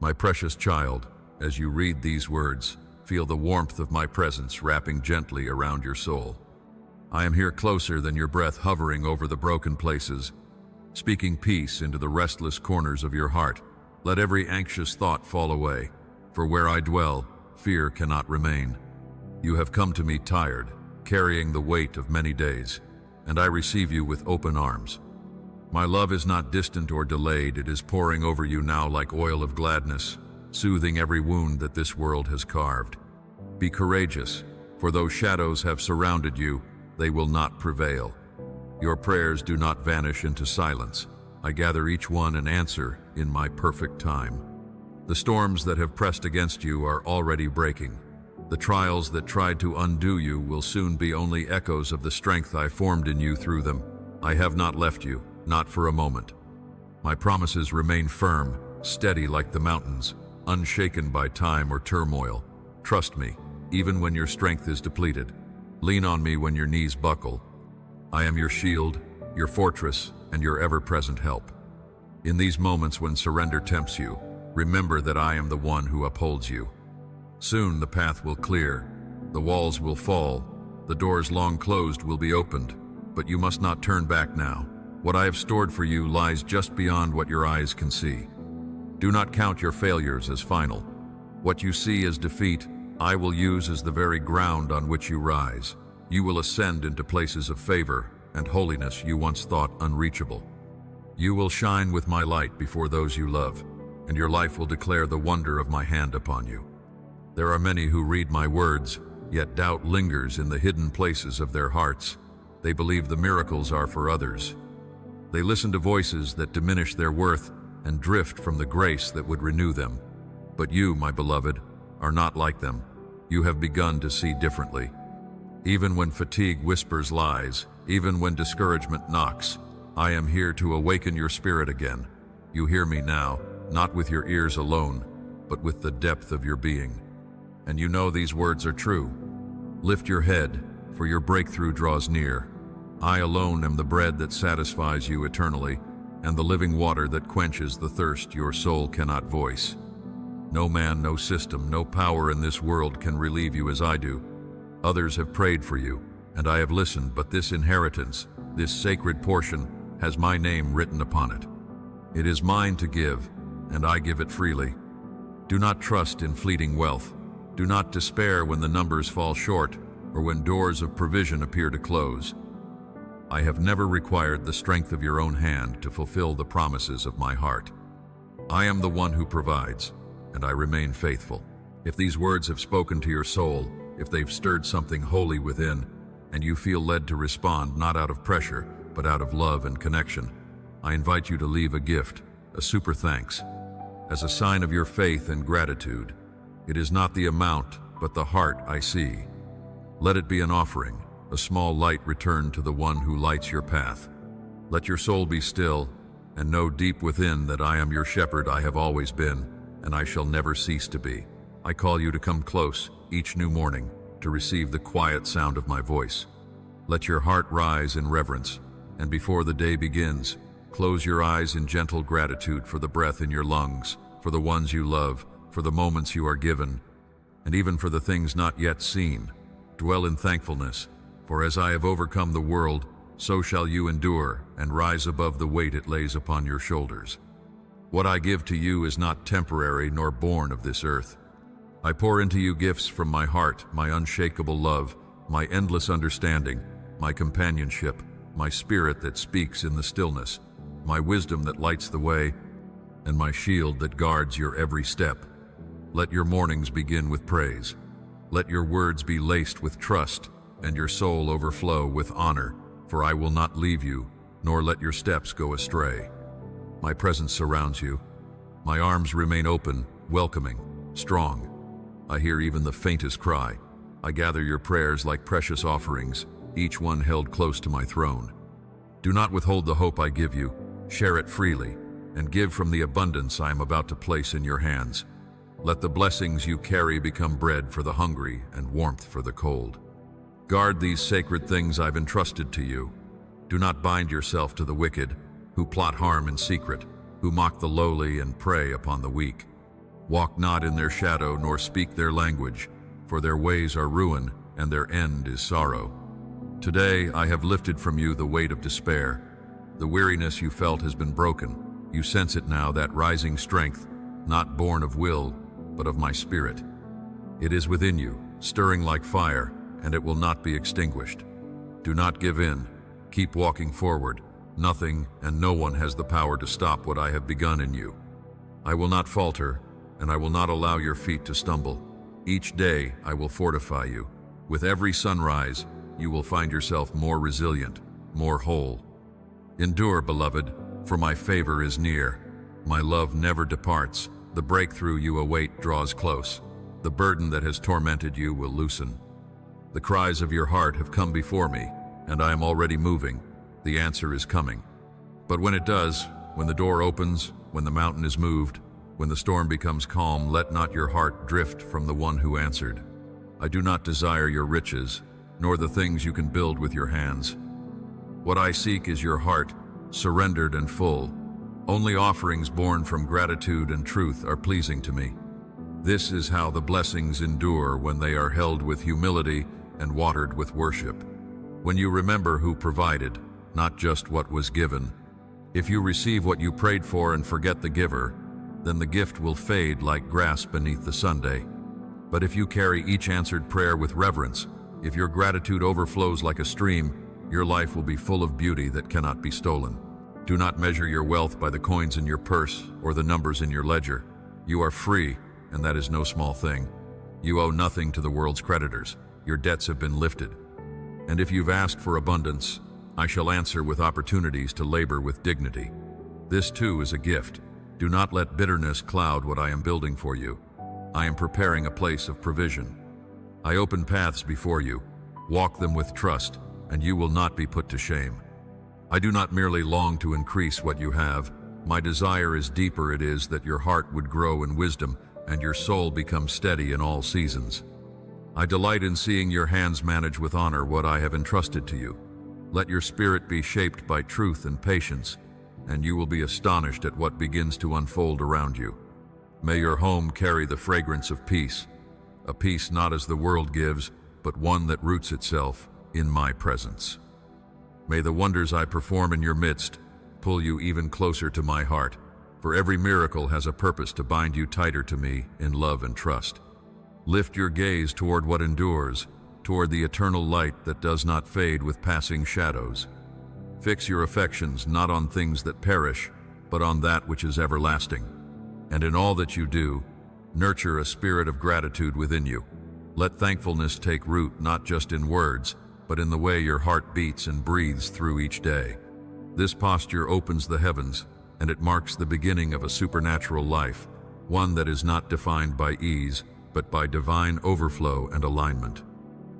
My precious child, as you read these words, feel the warmth of my presence wrapping gently around your soul. I am here closer than your breath, hovering over the broken places, speaking peace into the restless corners of your heart. Let every anxious thought fall away, for where I dwell, fear cannot remain. You have come to me tired, carrying the weight of many days, and I receive you with open arms. My love is not distant or delayed, it is pouring over you now like oil of gladness, soothing every wound that this world has carved. Be courageous, for though shadows have surrounded you, they will not prevail. Your prayers do not vanish into silence. I gather each one and answer in my perfect time. The storms that have pressed against you are already breaking. The trials that tried to undo you will soon be only echoes of the strength I formed in you through them. I have not left you, not for a moment. My promises remain firm, steady like the mountains, unshaken by time or turmoil. Trust me, even when your strength is depleted. Lean on me when your knees buckle. I am your shield, your fortress, and your ever-present help. In these moments when surrender tempts you, remember that I am the one who upholds you. Soon the path will clear, the walls will fall, the doors long closed will be opened, but you must not turn back now. What I have stored for you lies just beyond what your eyes can see. Do not count your failures as final. What you see as defeat, I will use as the very ground on which you rise. You will ascend into places of favor and holiness you once thought unreachable. You will shine with my light before those you love, and your life will declare the wonder of my hand upon you. There are many who read my words, yet doubt lingers in the hidden places of their hearts. They believe the miracles are for others. They listen to voices that diminish their worth and drift from the grace that would renew them. But you, my beloved, are not like them. You have begun to see differently. Even when fatigue whispers lies, even when discouragement knocks, I am here to awaken your spirit again. You hear me now, not with your ears alone, but with the depth of your being. And you know these words are true. Lift your head, for your breakthrough draws near. I alone am the bread that satisfies you eternally, and the living water that quenches the thirst your soul cannot voice. No man, no system, no power in this world can relieve you as I do. Others have prayed for you, and I have listened, but this inheritance, this sacred portion, has my name written upon it. It is mine to give, and I give it freely. Do not trust in fleeting wealth. Do not despair when the numbers fall short, or when doors of provision appear to close. I have never required the strength of your own hand to fulfill the promises of my heart. I am the one who provides, and I remain faithful. If these words have spoken to your soul, if they've stirred something holy within, and you feel led to respond not out of pressure, but out of love and connection, I invite you to leave a gift, a super thanks, as a sign of your faith and gratitude. It is not the amount, but the heart I see. Let it be an offering, a small light returned to the one who lights your path. Let your soul be still, and know deep within that I am your shepherd. I have always been, and I shall never cease to be. I call you to come close each new morning to receive the quiet sound of my voice. Let your heart rise in reverence, and before the day begins, close your eyes in gentle gratitude for the breath in your lungs, for the ones you love, for the moments you are given, and even for the things not yet seen. Dwell in thankfulness, for as I have overcome the world, so shall you endure and rise above the weight it lays upon your shoulders. What I give to you is not temporary nor born of this earth. I pour into you gifts from my heart, my unshakable love, my endless understanding, my companionship, my spirit that speaks in the stillness, my wisdom that lights the way, and my shield that guards your every step. Let your mornings begin with praise. Let your words be laced with trust, and your soul overflow with honor, for I will not leave you, nor let your steps go astray. My presence surrounds you. My arms remain open, welcoming, strong. I hear even the faintest cry. I gather your prayers like precious offerings, each one held close to my throne. Do not withhold the hope I give you. Share it freely, and give from the abundance I am about to place in your hands. Let the blessings you carry become bread for the hungry and warmth for the cold. Guard these sacred things I've entrusted to you. Do not bind yourself to the wicked, who plot harm in secret, who mock the lowly and prey upon the weak. Walk not in their shadow, nor speak their language, for their ways are ruin, and their end is sorrow. Today I have lifted from you the weight of despair. The weariness you felt has been broken. You sense it now, that rising strength, not born of will, but of my spirit. It is within you, stirring like fire, and it will not be extinguished. Do not give in. Keep walking forward. Nothing and no one has the power to stop what I have begun in you. I will not falter, and I will not allow your feet to stumble. Each day I will fortify you. With every sunrise, you will find yourself more resilient, more whole. Endure, beloved, for my favor is near. My love never departs. The breakthrough you await draws close. The burden that has tormented you will loosen. The cries of your heart have come before me, and I am already moving. The answer is coming. But when it does, when the door opens, when the mountain is moved, when the storm becomes calm, let not your heart drift from the one who answered. I do not desire your riches, nor the things you can build with your hands. What I seek is your heart, surrendered and full. Only offerings born from gratitude and truth are pleasing to me. This is how the blessings endure, when they are held with humility and watered with worship. When you remember who provided, not just what was given. If you receive what you prayed for and forget the giver, then the gift will fade like grass beneath the sunday. But if you carry each answered prayer with reverence, if your gratitude overflows like a stream, your life will be full of beauty that cannot be stolen. Do not measure your wealth by the coins in your purse or the numbers in your ledger. You are free, and that is no small thing. You owe nothing to the world's creditors. Your debts have been lifted. And if you've asked for abundance, I shall answer with opportunities to labor with dignity. This too is a gift. Do not let bitterness cloud what I am building for you. I am preparing a place of provision. I open paths before you. Walk them with trust, and you will not be put to shame. I do not merely long to increase what you have. My desire is deeper. It is that your heart would grow in wisdom and your soul become steady in all seasons. I delight in seeing your hands manage with honor what I have entrusted to you. Let your spirit be shaped by truth and patience, and you will be astonished at what begins to unfold around you. May your home carry the fragrance of peace, a peace not as the world gives, but one that roots itself in my presence. May the wonders I perform in your midst pull you even closer to my heart, for every miracle has a purpose to bind you tighter to me in love and trust. Lift your gaze toward what endures, toward the eternal light that does not fade with passing shadows. Fix your affections not on things that perish, but on that which is everlasting. And in all that you do, nurture a spirit of gratitude within you. Let thankfulness take root not just in words, but in the way your heart beats and breathes through each day. This posture opens the heavens, and it marks the beginning of a supernatural life, one that is not defined by ease, but by divine overflow and alignment.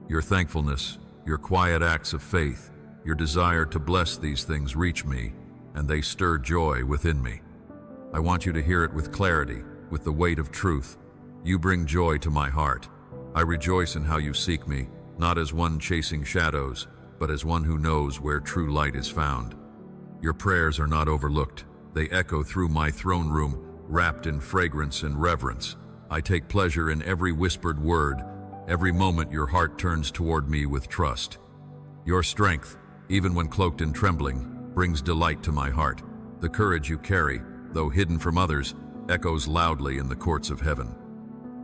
Your thankfulness, your quiet acts of faith, your desire to bless these things reach me, and they stir joy within me. I want you to hear it with clarity, with the weight of truth. You bring joy to my heart. I rejoice in how you seek me, not as one chasing shadows, but as one who knows where true light is found. Your prayers are not overlooked. They echo through my throne room, wrapped in fragrance and reverence. I take pleasure in every whispered word, every moment your heart turns toward me with trust. Your strength, even when cloaked in trembling, brings delight to my heart. The courage you carry, though hidden from others, echoes loudly in the courts of heaven.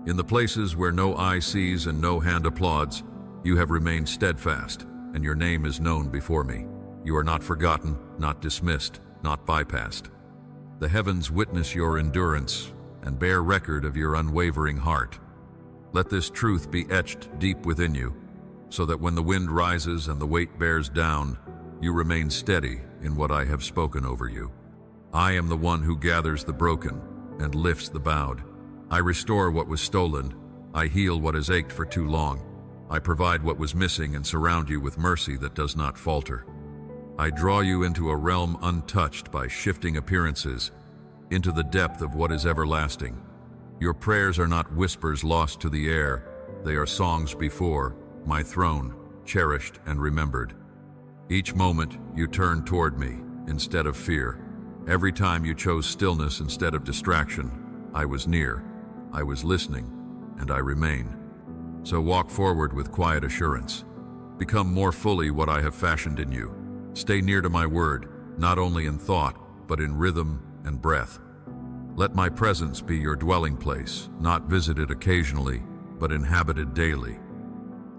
In the places where no eye sees and no hand applauds, you have remained steadfast, and your name is known before me. You are not forgotten, not dismissed, not bypassed. The heavens witness your endurance and bear record of your unwavering heart. Let this truth be etched deep within you, so that when the wind rises and the weight bears down, you remain steady in what I have spoken over you. I am the one who gathers the broken and lifts the bowed. I restore what was stolen. I heal what has ached for too long. I provide what was missing and surround you with mercy that does not falter. I draw you into a realm untouched by shifting appearances, into the depth of what is everlasting. Your prayers are not whispers lost to the air. They are songs before my throne, cherished and remembered. Each moment you turn toward me instead of fear. Every time you chose stillness instead of distraction, I was near. I was listening, and I remain. So walk forward with quiet assurance. Become more fully what I have fashioned in you. Stay near to my word, not only in thought, but in rhythm and breath. Let my presence be your dwelling place, not visited occasionally, but inhabited daily.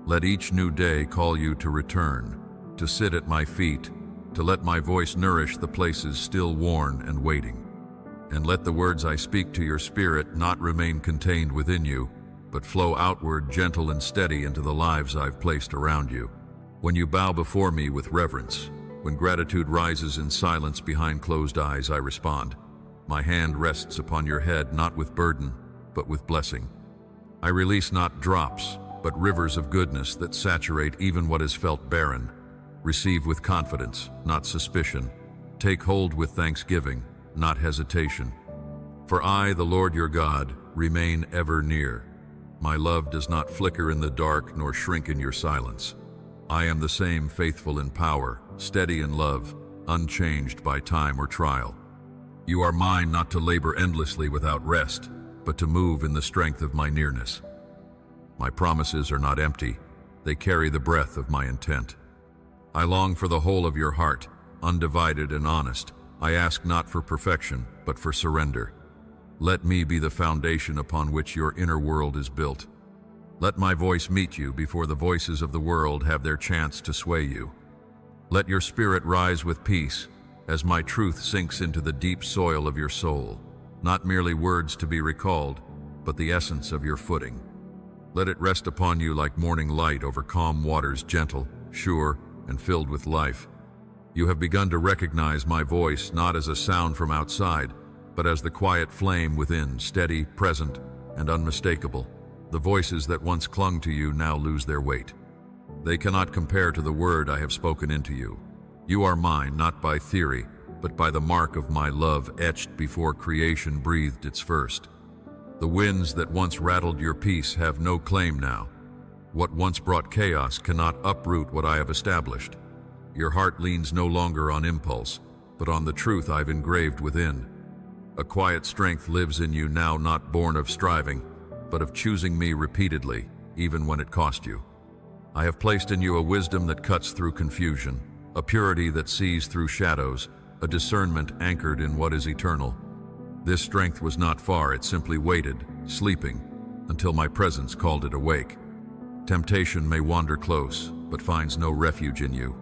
Let each new day call you to return, to sit at my feet, to let my voice nourish the places still worn and waiting. And let the words I speak to your spirit not remain contained within you, but flow outward gentle and steady into the lives I've placed around you. When you bow before me with reverence, when gratitude rises in silence behind closed eyes, I respond. My hand rests upon your head, not with burden, but with blessing. I release not drops, but rivers of goodness that saturate even what is felt barren. Receive with confidence, not suspicion. Take hold with thanksgiving, not hesitation. For I, the Lord your God, remain ever near. My love does not flicker in the dark nor shrink in your silence. I am the same, faithful in power, steady in love, unchanged by time or trial. You are mine not to labor endlessly without rest, but to move in the strength of my nearness. My promises are not empty, they carry the breath of my intent. I long for the whole of your heart, undivided and honest. I ask not for perfection, but for surrender. Let me be the foundation upon which your inner world is built. Let my voice meet you before the voices of the world have their chance to sway you. Let your spirit rise with peace, as my truth sinks into the deep soil of your soul, not merely words to be recalled, but the essence of your footing. Let it rest upon you like morning light over calm waters, gentle, sure, and filled with life. You have begun to recognize my voice not as a sound from outside, but as the quiet flame within, steady, present, and unmistakable. The voices that once clung to you now lose their weight. They cannot compare to the word I have spoken into you. You are mine, not by theory, but by the mark of my love etched before creation breathed its first. The winds that once rattled your peace have no claim now. What once brought chaos cannot uproot what I have established. Your heart leans no longer on impulse, but on the truth I've engraved within. A quiet strength lives in you now, not born of striving, but of choosing me repeatedly, even when it cost you. I have placed in you a wisdom that cuts through confusion, a purity that sees through shadows, a discernment anchored in what is eternal. This strength was not far, it simply waited, sleeping, until my presence called it awake. Temptation may wander close, but finds no refuge in you.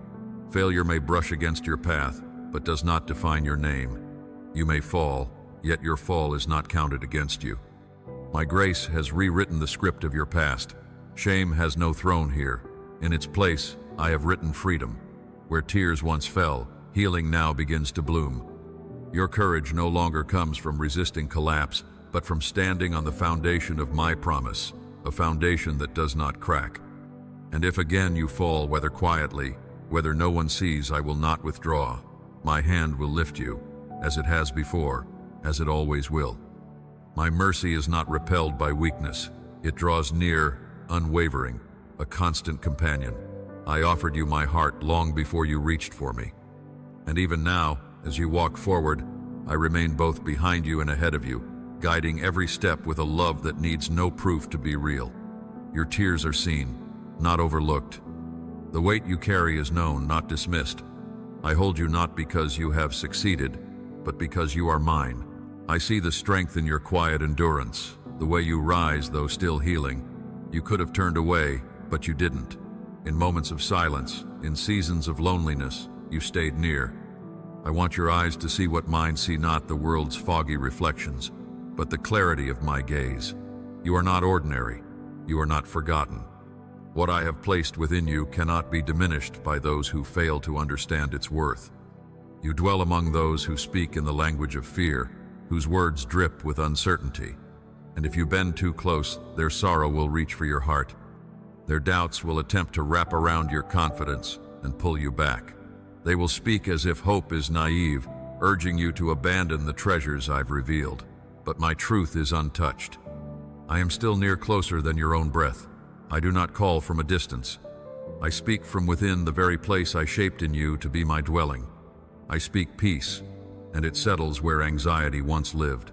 Failure may brush against your path, but does not define your name. You may fall, yet your fall is not counted against you. My grace has rewritten the script of your past. Shame has no throne here. In its place, I have written freedom. Where tears once fell, healing now begins to bloom. Your courage no longer comes from resisting collapse, but from standing on the foundation of my promise, a foundation that does not crack. And if again you fall, whether quietly, whether no one sees, I will not withdraw. My hand will lift you, as it has before, as it always will. My mercy is not repelled by weakness. It draws near, unwavering, a constant companion. I offered you my heart long before you reached for me. And even now, as you walk forward, I remain both behind you and ahead of you, guiding every step with a love that needs no proof to be real. Your tears are seen, not overlooked. The weight you carry is known, not dismissed. I hold you not because you have succeeded, but because you are mine. I see the strength in your quiet endurance, the way you rise though still healing. You could have turned away, but you didn't. In moments of silence, in seasons of loneliness, you stayed near. I want your eyes to see what mine see, not the world's foggy reflections, but the clarity of my gaze. You are not ordinary. You are not forgotten. What I have placed within you cannot be diminished by those who fail to understand its worth. You dwell among those who speak in the language of fear, whose words drip with uncertainty. And if you bend too close, their sorrow will reach for your heart. Their doubts will attempt to wrap around your confidence and pull you back. They will speak as if hope is naive, urging you to abandon the treasures I've revealed. But my truth is untouched. I am still near, closer than your own breath. I do not call from a distance. I speak from within the very place I shaped in you to be my dwelling. I speak peace, and it settles where anxiety once lived.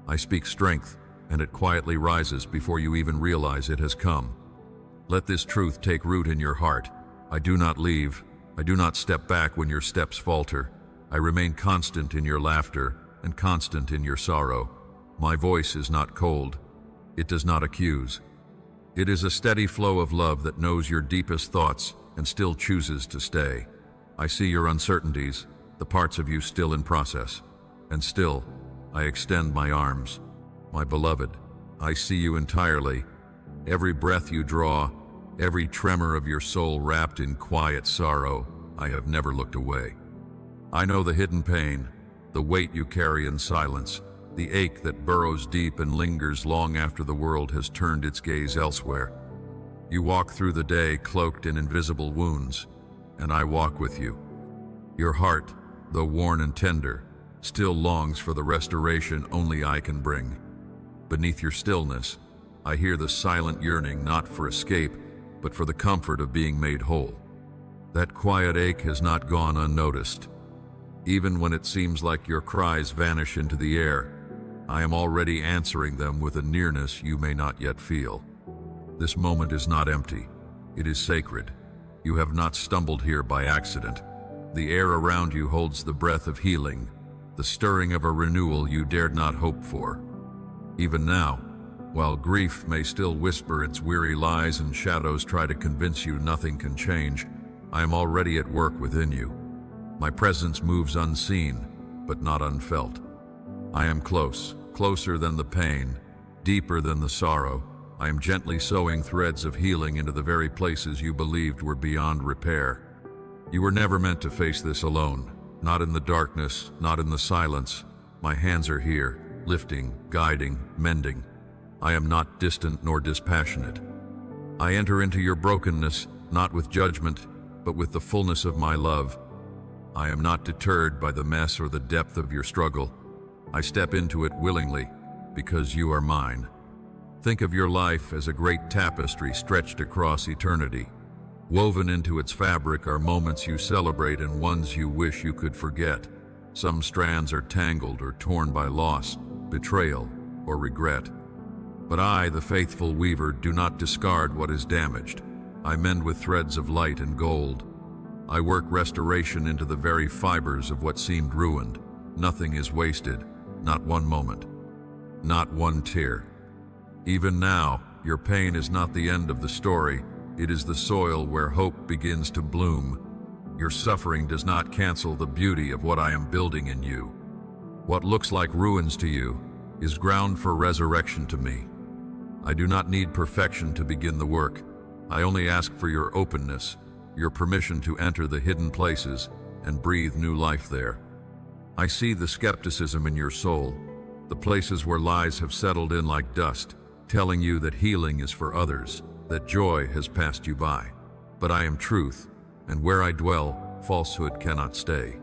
I speak strength, and it quietly rises before you even realize it has come. Let this truth take root in your heart. I do not leave. I do not step back when your steps falter. I remain constant in your laughter and constant in your sorrow. My voice is not cold. It does not accuse. It is a steady flow of love that knows your deepest thoughts and still chooses to stay. I see your uncertainties, the parts of you still in process. And still, I extend my arms. My beloved, I see you entirely. Every breath you draw, every tremor of your soul wrapped in quiet sorrow, I have never looked away. I know the hidden pain, the weight you carry in silence, the ache that burrows deep and lingers long after the world has turned its gaze elsewhere. You walk through the day cloaked in invisible wounds, and I walk with you. Your heart, though worn and tender, still longs for the restoration only I can bring. Beneath your stillness, I hear the silent yearning not for escape, but for the comfort of being made whole. That quiet ache has not gone unnoticed. Even when it seems like your cries vanish into the air, I am already answering them with a nearness you may not yet feel. This moment is not empty. It is sacred. You have not stumbled here by accident. The air around you holds the breath of healing, the stirring of a renewal you dared not hope for. Even now, while grief may still whisper its weary lies and shadows try to convince you nothing can change, I am already at work within you. My presence moves unseen, but not unfelt. I am close, closer than the pain, deeper than the sorrow. I am gently sewing threads of healing into the very places you believed were beyond repair. You were never meant to face this alone, not in the darkness, not in the silence. My hands are here, lifting, guiding, mending. I am not distant nor dispassionate. I enter into your brokenness, not with judgment, but with the fullness of my love. I am not deterred by the mess or the depth of your struggle. I step into it willingly, because you are mine. Think of your life as a great tapestry stretched across eternity. Woven into its fabric are moments you celebrate and ones you wish you could forget. Some strands are tangled or torn by loss, betrayal, or regret. But I, the faithful weaver, do not discard what is damaged. I mend with threads of light and gold. I work restoration into the very fibers of what seemed ruined. Nothing is wasted, not one moment, not one tear. Even now, your pain is not the end of the story. It is the soil where hope begins to bloom. Your suffering does not cancel the beauty of what I am building in you. What looks like ruins to you is ground for resurrection to me. I do not need perfection to begin the work. I only ask for your openness, your permission to enter the hidden places and breathe new life there. I see the skepticism in your soul, the places where lies have settled in like dust, telling you that healing is for others, that joy has passed you by. But I am truth, and where I dwell, falsehood cannot stay.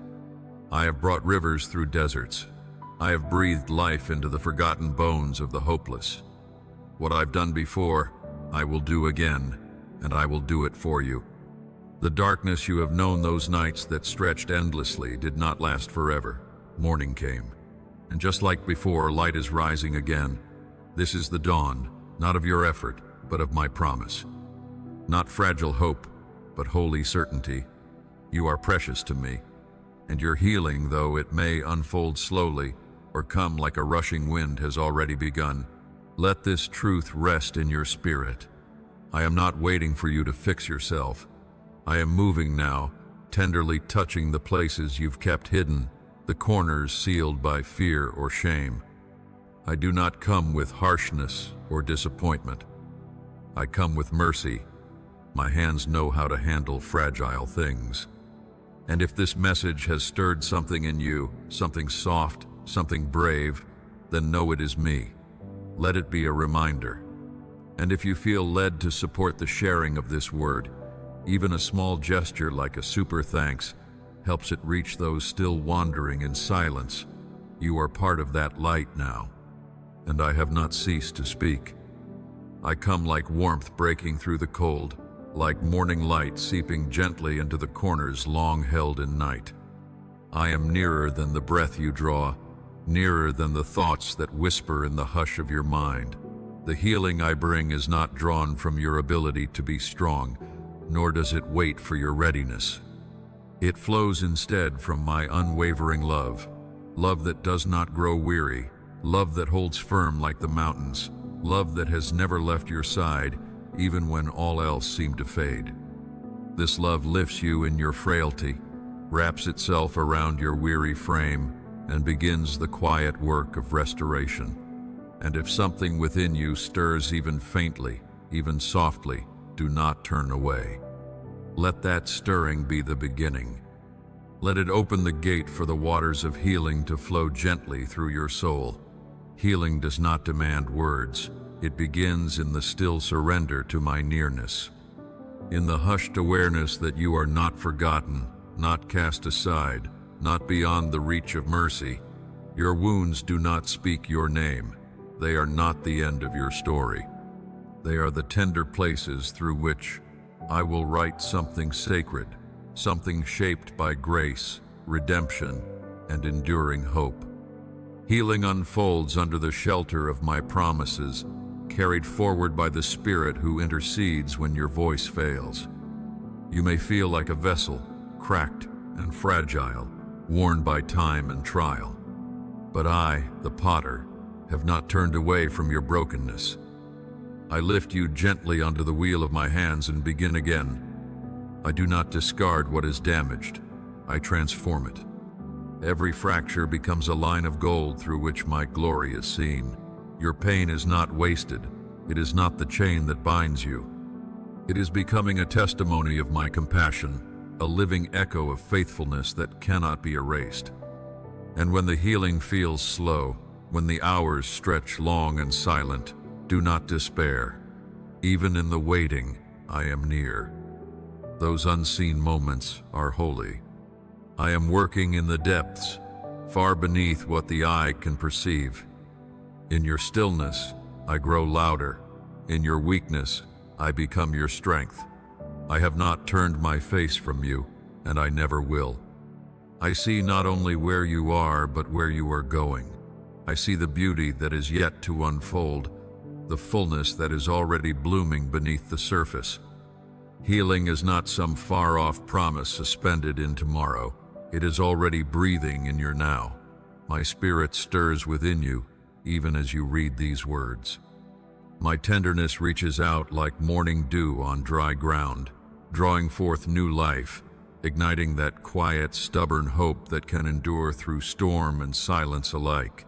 I have brought rivers through deserts. I have breathed life into the forgotten bones of the hopeless. What I've done before, I will do again, and I will do it for you. The darkness you have known, those nights that stretched endlessly, did not last forever. Morning came, and just like before, light is rising again. This is the dawn, not of your effort, but of my promise. Not fragile hope, but holy certainty. You are precious to me, and your healing, though it may unfold slowly or come like a rushing wind, has already begun. Let this truth rest in your spirit. I am not waiting for you to fix yourself. I am moving now, tenderly touching the places you've kept hidden, the corners sealed by fear or shame. I do not come with harshness or disappointment. I come with mercy. My hands know how to handle fragile things. And if this message has stirred something in you, something soft, something brave, then know it is me. Let it be a reminder. And if you feel led to support the sharing of this word, even a small gesture like a super thanks helps it reach those still wandering in silence. You are part of that light now, and I have not ceased to speak. I come like warmth breaking through the cold, like morning light seeping gently into the corners long held in night. I am nearer than the breath you draw, nearer than the thoughts that whisper in the hush of your mind. The healing I bring is not drawn from your ability to be strong, nor does it wait for your readiness. It flows instead from my unwavering love, love that does not grow weary, love that holds firm like the mountains, love that has never left your side, even when all else seemed to fade. This love lifts you in your frailty, wraps itself around your weary frame, and begins the quiet work of restoration. And if something within you stirs even faintly, even softly, do not turn away. Let that stirring be the beginning. Let it open the gate for the waters of healing to flow gently through your soul. Healing does not demand words. It begins in the still surrender to my nearness. In the hushed awareness that you are not forgotten, not cast aside, not beyond the reach of mercy. Your wounds do not speak your name. They are not the end of your story. They are the tender places through which I will write something sacred, something shaped by grace, redemption, and enduring hope. Healing unfolds under the shelter of my promises, carried forward by the Spirit who intercedes when your voice fails. You may feel like a vessel, cracked and fragile, worn by time and trial. But I, the potter, have not turned away from your brokenness. I lift you gently onto the wheel of my hands and begin again. I do not discard what is damaged. I transform it. Every fracture becomes a line of gold through which my glory is seen. Your pain is not wasted. It is not the chain that binds you. It is becoming a testimony of my compassion, a living echo of faithfulness that cannot be erased. And when the healing feels slow, when the hours stretch long and silent, do not despair. Even in the waiting, I am near. Those unseen moments are holy. I am working in the depths, far beneath what the eye can perceive. In your stillness, I grow louder. In your weakness, I become your strength. I have not turned my face from you, and I never will. I see not only where you are, but where you are going. I see the beauty that is yet to unfold, the fullness that is already blooming beneath the surface. Healing is not some far-off promise suspended in tomorrow. It is already breathing in your now. My spirit stirs within you, even as you read these words. My tenderness reaches out like morning dew on dry ground, drawing forth new life, igniting that quiet, stubborn hope that can endure through storm and silence alike.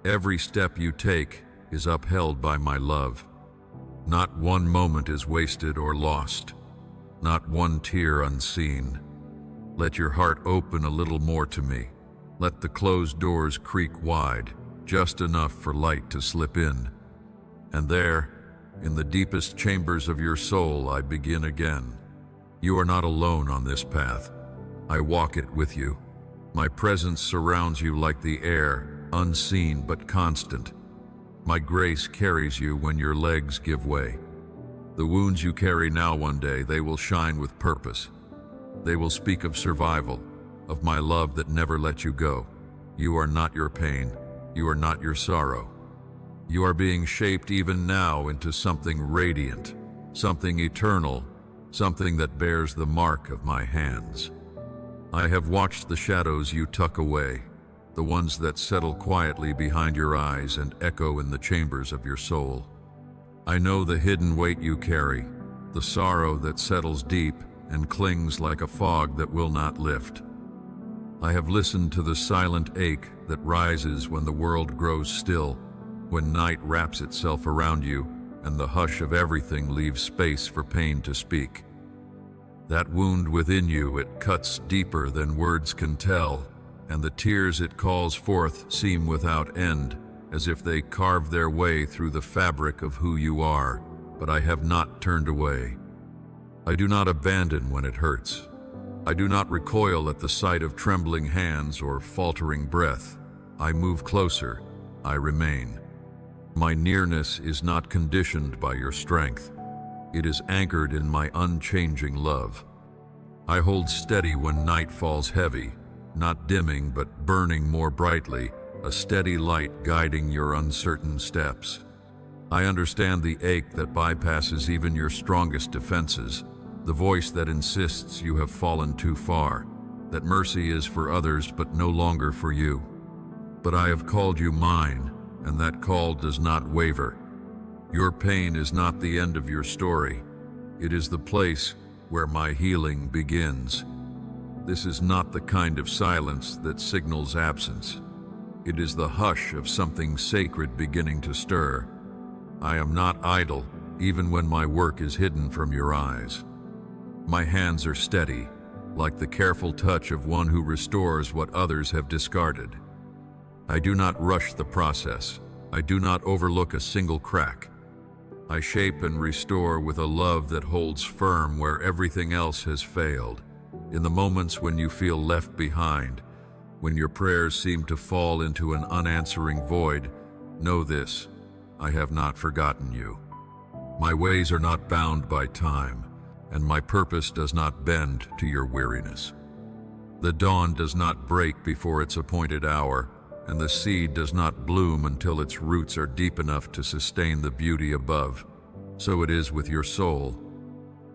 Every step you take is upheld by my love. Not one moment is wasted or lost, not one tear unseen. Let your heart open a little more to me. Let the closed doors creak wide, just enough for light to slip in. And there, in the deepest chambers of your soul, I begin again. You are not alone on this path. I walk it with you. My presence surrounds you like the air, unseen but constant. My grace carries you when your legs give way. The wounds you carry now, one day, they will shine with purpose. They will speak of survival, of my love that never let you go. You are not your pain. You are not your sorrow. You are being shaped even now into something radiant, something eternal, something that bears the mark of my hands. I have watched the shadows you tuck away, the ones that settle quietly behind your eyes and echo in the chambers of your soul. I know the hidden weight you carry, the sorrow that settles deep and clings like a fog that will not lift. I have listened to the silent ache that rises when the world grows still, when night wraps itself around you and the hush of everything leaves space for pain to speak. That wound within you, it cuts deeper than words can tell, and the tears it calls forth seem without end, as if they carve their way through the fabric of who you are, but I have not turned away. I do not abandon when it hurts. I do not recoil at the sight of trembling hands or faltering breath. I move closer. I remain. My nearness is not conditioned by your strength. It is anchored in my unchanging love. I hold steady when night falls heavy, not dimming but burning more brightly, a steady light guiding your uncertain steps. I understand the ache that bypasses even your strongest defenses, the voice that insists you have fallen too far, that mercy is for others but no longer for you. But I have called you mine, and that call does not waver. Your pain is not the end of your story. It is the place where my healing begins. This is not the kind of silence that signals absence. It is the hush of something sacred beginning to stir. I am not idle, even when my work is hidden from your eyes. My hands are steady, like the careful touch of one who restores what others have discarded. I do not rush the process. I do not overlook a single crack. I shape and restore with a love that holds firm where everything else has failed. In the moments when you feel left behind, when your prayers seem to fall into an unanswering void, know this: I have not forgotten you. My ways are not bound by time, and my purpose does not bend to your weariness. The dawn does not break before its appointed hour, and the seed does not bloom until its roots are deep enough to sustain the beauty above. So it is with your soul.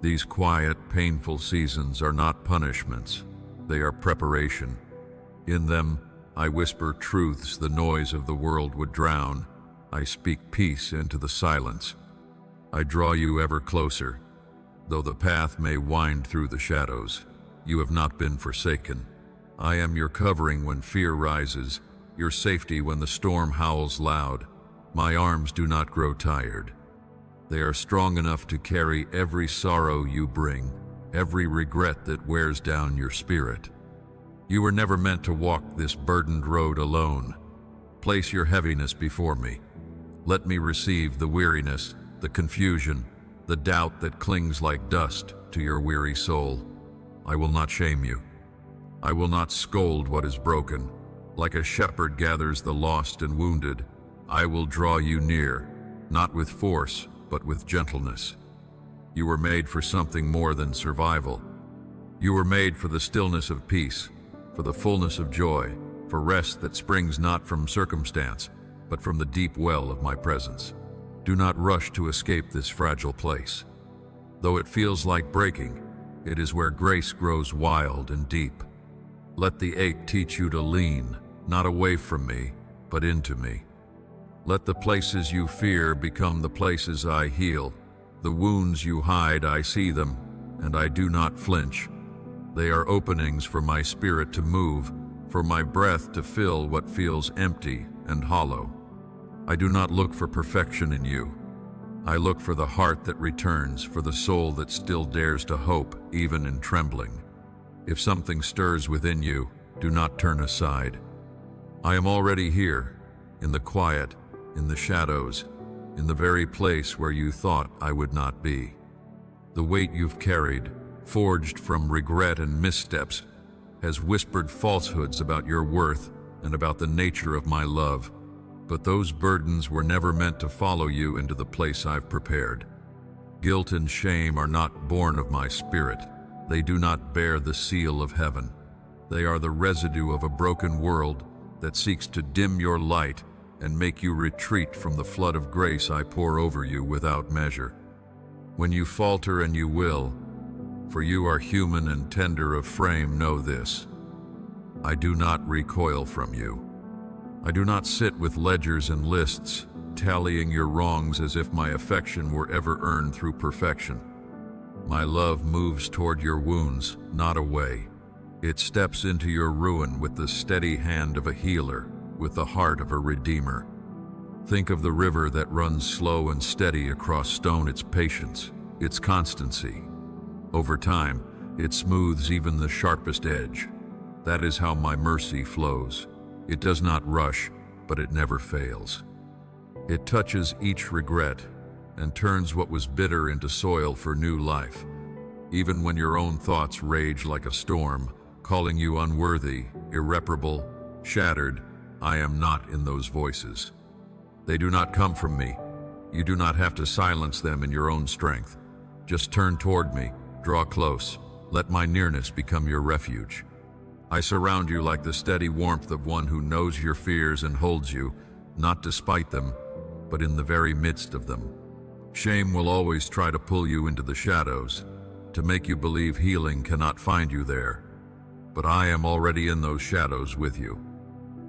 These quiet, painful seasons are not punishments. They are preparation. In them, I whisper truths the noise of the world would drown. I speak peace into the silence. I draw you ever closer. Though the path may wind through the shadows, you have not been forsaken. I am your covering when fear rises, your safety when the storm howls loud. My arms do not grow tired. They are strong enough to carry every sorrow you bring, every regret that wears down your spirit. You were never meant to walk this burdened road alone. Place your heaviness before me. Let me receive the weariness, the confusion, the doubt that clings like dust to your weary soul. I will not shame you. I will not scold what is broken. Like a shepherd gathers the lost and wounded, I will draw you near, not with force, but with gentleness. You were made for something more than survival. You were made for the stillness of peace, for the fullness of joy, for rest that springs not from circumstance, but from the deep well of my presence. Do not rush to escape this fragile place. Though it feels like breaking, it is where grace grows wild and deep. Let the ache teach you to lean, not away from me, but into me. Let the places you fear become the places I heal. The wounds you hide, I see them, and I do not flinch. They are openings for my spirit to move, for my breath to fill what feels empty and hollow. I do not look for perfection in you. I look for the heart that returns, for the soul that still dares to hope, even in trembling. If something stirs within you, do not turn aside. I am already here, in the quiet, in the shadows, in the very place where you thought I would not be. The weight you've carried, forged from regret and missteps, has whispered falsehoods about your worth and about the nature of my love. But those burdens were never meant to follow you into the place I've prepared. Guilt and shame are not born of my spirit. They do not bear the seal of heaven. They are the residue of a broken world that seeks to dim your light and make you retreat from the flood of grace I pour over you without measure. When you falter, and you will, for you are human and tender of frame, know this: I do not recoil from you. I do not sit with ledgers and lists, tallying your wrongs as if my affection were ever earned through perfection. My love moves toward your wounds, not away. It steps into your ruin with the steady hand of a healer, with the heart of a redeemer. Think of the river that runs slow and steady across stone, its patience, its constancy. Over time, it smooths even the sharpest edge. That is how my mercy flows. It does not rush, but it never fails. It touches each regret and turns what was bitter into soil for new life. Even when your own thoughts rage like a storm, calling you unworthy, irreparable, shattered, I am not in those voices. They do not come from me. You do not have to silence them in your own strength. Just turn toward me, draw close, let my nearness become your refuge. I surround you like the steady warmth of one who knows your fears and holds you, not despite them, but in the very midst of them. Shame will always try to pull you into the shadows, to make you believe healing cannot find you there. But I am already in those shadows with you.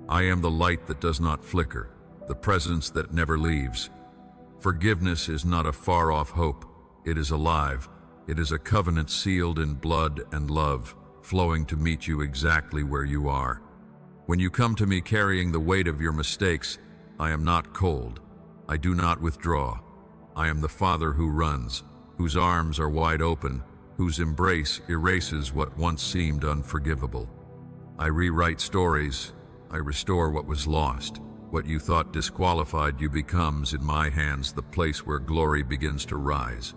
I am the light that does not flicker, the presence that never leaves. Forgiveness is not a far-off hope. It is alive. It is a covenant sealed in blood and love, flowing to meet you exactly where you are. When you come to me carrying the weight of your mistakes, I am not cold. I do not withdraw. I am the Father who runs, whose arms are wide open, whose embrace erases what once seemed unforgivable. I rewrite stories. I restore what was lost. What you thought disqualified you becomes, in my hands, the place where glory begins to rise.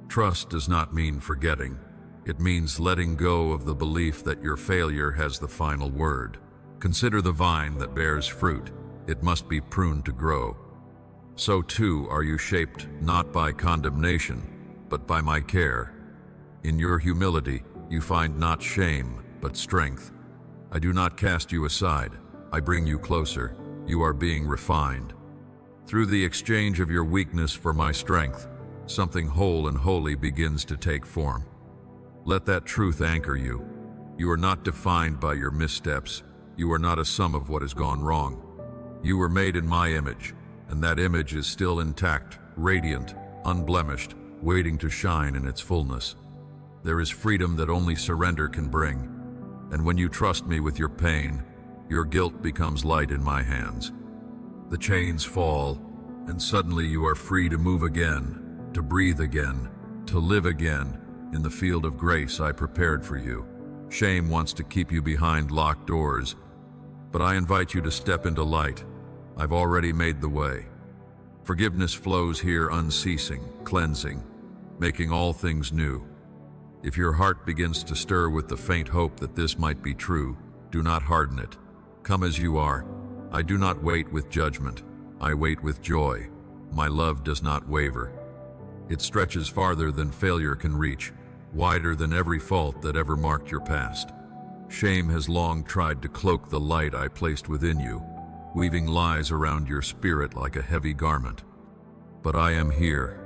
Trust does not mean forgetting. It means letting go of the belief that your failure has the final word. Consider the vine that bears fruit. It must be pruned to grow. So too are you shaped not by condemnation, but by my care. In your humility, you find not shame, but strength. I do not cast you aside. I bring you closer. You are being refined. Through the exchange of your weakness for my strength, something whole and holy begins to take form. Let that truth anchor you. You are not defined by your missteps. You are not a sum of what has gone wrong. You were made in my image, and that image is still intact, radiant, unblemished, waiting to shine in its fullness. There is freedom that only surrender can bring, and when you trust me with your pain, your guilt becomes light in my hands. The chains fall, and suddenly you are free to move again, to breathe again, to live again in the field of grace I prepared for you. Shame wants to keep you behind locked doors, but I invite you to step into light. I've already made the way. Forgiveness flows here unceasing, cleansing, making all things new. If your heart begins to stir with the faint hope that this might be true, do not harden it. Come as you are. I do not wait with judgment. I wait with joy. My love does not waver. It stretches farther than failure can reach, wider than every fault that ever marked your past. Shame has long tried to cloak the light I placed within you, weaving lies around your spirit like a heavy garment. But I am here,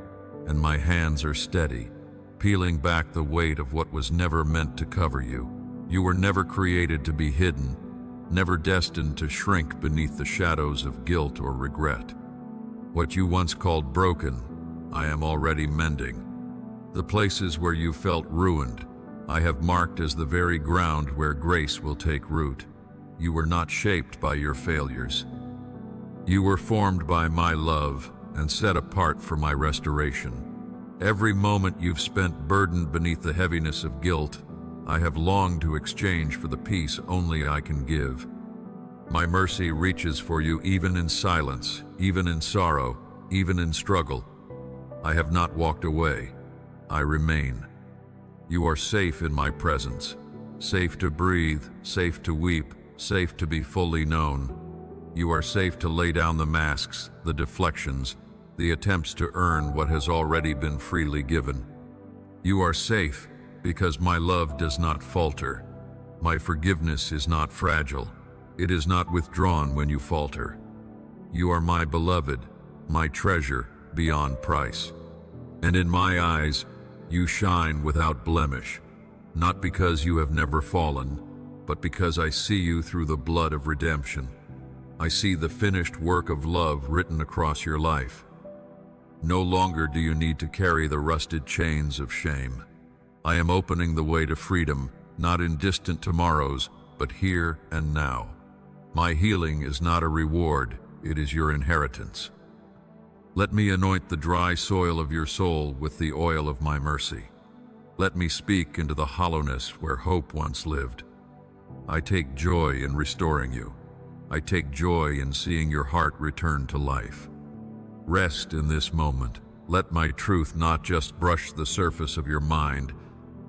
and my hands are steady, peeling back the weight of what was never meant to cover you. You were never created to be hidden, never destined to shrink beneath the shadows of guilt or regret. What you once called broken, I am already mending. The places where you felt ruined, I have marked as the very ground where grace will take root. You were not shaped by your failures. You were formed by my love and set apart for my restoration. Every moment you've spent burdened beneath the heaviness of guilt, I have longed to exchange for the peace only I can give. My mercy reaches for you even in silence, even in sorrow, even in struggle. I have not walked away. I remain. You are safe in my presence, safe to breathe, safe to weep, safe to be fully known. You are safe to lay down the masks, the deflections, the attempts to earn what has already been freely given. You are safe because my love does not falter. My forgiveness is not fragile. It is not withdrawn when you falter. You are my beloved, my treasure beyond price. And in my eyes, you shine without blemish, not because you have never fallen, but because I see you through the blood of redemption. I see the finished work of love written across your life. No longer do you need to carry the rusted chains of shame. I am opening the way to freedom, not in distant tomorrows, but here and now. My healing is not a reward, it is your inheritance. Let me anoint the dry soil of your soul with the oil of my mercy. Let me speak into the hollowness where hope once lived. I take joy in restoring you. I take joy in seeing your heart return to life. Rest in this moment. Let my truth not just brush the surface of your mind,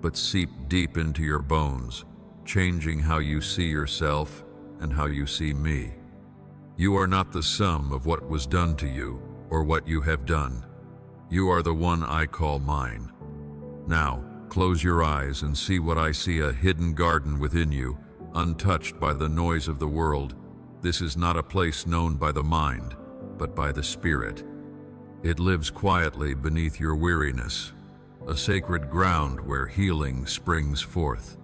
but seep deep into your bones, changing how you see yourself and how you see me. You are not the sum of what was done to you or what you have done. You are the one I call mine. Now, close your eyes and see what I see: a hidden garden within you, untouched by the noise of the world. This is not a place known by the mind, but by the spirit. It lives quietly beneath your weariness, a sacred ground where healing springs forth.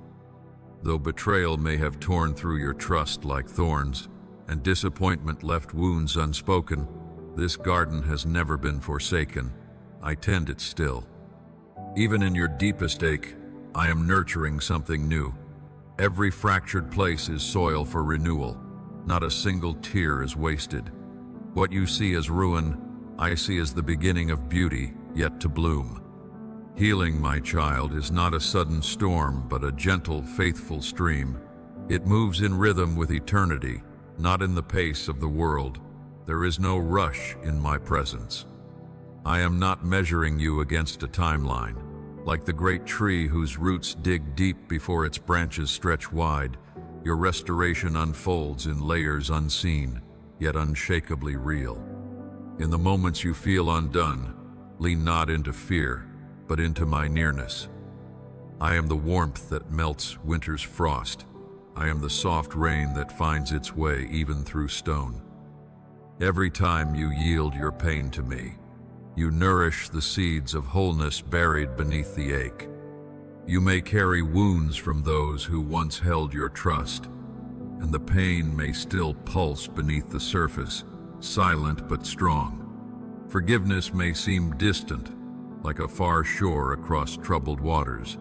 Though betrayal may have torn through your trust like thorns, and disappointment left wounds unspoken, this garden has never been forsaken. I tend it still. Even in your deepest ache, I am nurturing something new. Every fractured place is soil for renewal. Not a single tear is wasted. What you see as ruin, I see as the beginning of beauty yet to bloom. Healing, my child, is not a sudden storm, but a gentle, faithful stream. It moves in rhythm with eternity, not in the pace of the world. There is no rush in my presence. I am not measuring you against a timeline. Like the great tree whose roots dig deep before its branches stretch wide, your restoration unfolds in layers unseen, yet unshakably real. In the moments you feel undone, lean not into fear, but into my nearness. I am the warmth that melts winter's frost. I am the soft rain that finds its way even through stone. Every time you yield your pain to me, you nourish the seeds of wholeness buried beneath the ache. You may carry wounds from those who once held your trust, and the pain may still pulse beneath the surface, silent but strong. Forgiveness may seem distant, like a far shore across troubled waters.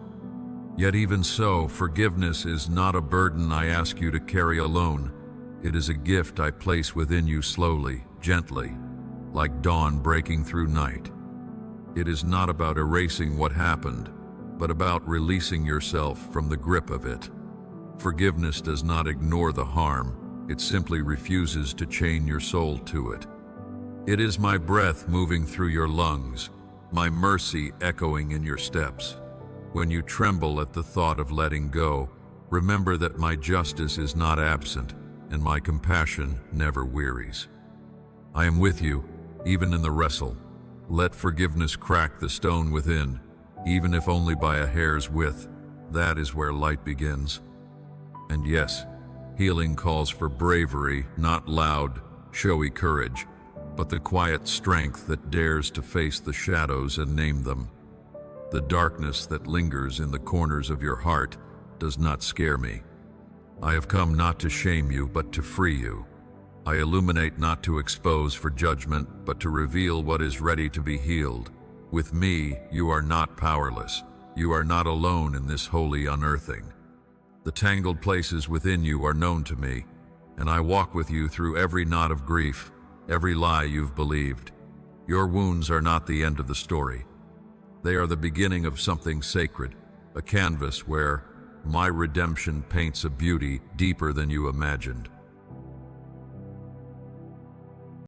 Yet even so, forgiveness is not a burden I ask you to carry alone. It is a gift I place within you slowly, gently, like dawn breaking through night. It is not about erasing what happened, but about releasing yourself from the grip of it. Forgiveness does not ignore the harm, it simply refuses to chain your soul to it. It is my breath moving through your lungs, my mercy echoing in your steps. When you tremble at the thought of letting go, remember that my justice is not absent, and my compassion never wearies. I am with you, even in the wrestle. Let forgiveness crack the stone within, even if only by a hair's width. That is where light begins. And yes, healing calls for bravery, not loud, showy courage, but the quiet strength that dares to face the shadows and name them. The darkness that lingers in the corners of your heart does not scare me. I have come not to shame you, but to free you. I illuminate not to expose for judgment, but to reveal what is ready to be healed. With me, you are not powerless. You are not alone in this holy unearthing. The tangled places within you are known to me, and I walk with you through every knot of grief, every lie you've believed. Your wounds are not the end of the story. They are the beginning of something sacred, a canvas where my redemption paints a beauty deeper than you imagined.